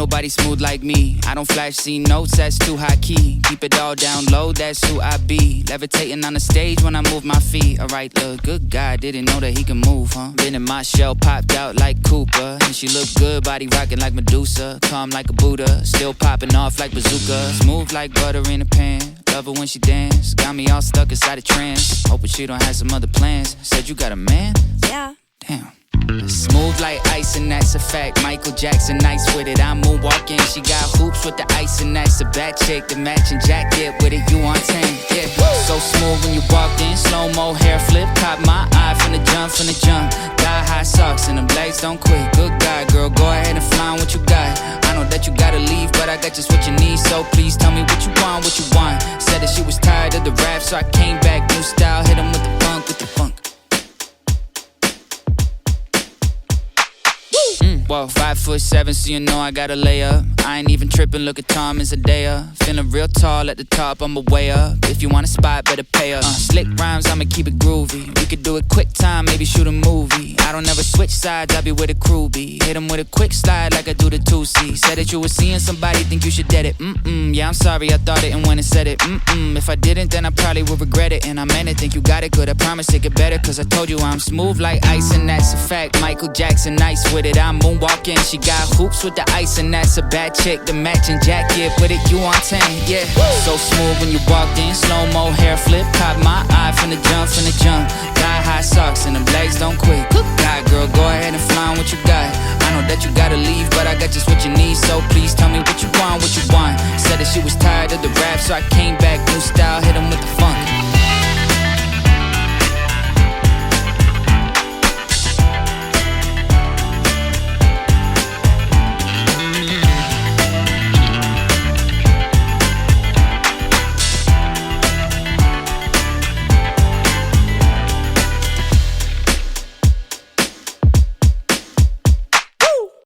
nobody smooth like me. I don't flash C notes, that's too high key. Keep it all down low, that's who I be. Levitating on the stage when I move my feet. Alright, look, good guy, didn't know that he can move, huh? Been in my shell, popped out like Cooper. And she look good, body rocking like Medusa. Calm like a Buddha, still popping off like bazooka. Smooth like butter in a pan. Love her when she dance. Got me all stuck inside a trance. Hoping she don't have some other plans. Said you got a man? Yeah. Damn. Smooth like ice and that's a fact. Michael Jackson, nice with it. I'm moonwalking. She got hoops with the ice and that's a bad chick. The matching jacket with it, you on 10. Yeah. So smooth when you walked in. Slow-mo hair flip. Caught my eye from the jump. Got high socks and the legs don't quit. Good guy, girl. Go ahead and fly on what you got. I know that you gotta leave, but I got just what you need. So please tell me what you want, what you want. Said that she was tired of the rap, so I came back. New style, hit him with the funk, with the funk. Whoa, 5'7", so you know I got a layup. I ain't even tripping, look at Tom and Zendaya. Feeling real tall at the top, I'm a way up. If you want a spot, better pay up. Slick rhymes, I'ma keep it groovy. We could do it quick time, maybe shoot a movie. I don't ever switch sides, I be where the crew be. Hit 'em with a quick slide like I do the 2C. Said that you was seeing somebody, think you should dead it. Yeah, I'm sorry, I thought it and went and said it. If I didn't, then I probably would regret it. And I meant it, think you got it good, I promise it get better. Cause I told you I'm smooth like ice and that's a fact. Michael Jackson, nice with it, I'm moonwalking. She got hoops with the ice and that's a bad chick. The matching jacket with it, you on 10, yeah. So smooth when you walked in. Slow-mo hair flip, caught my eye from the jump. Got high socks and the legs don't quit. Good guy, girl, go ahead and fly on what you got. I know that you gotta leave, but I got just what you need. So please tell me what you want, what you want. Said that she was tired of the rap, so I came back. New style,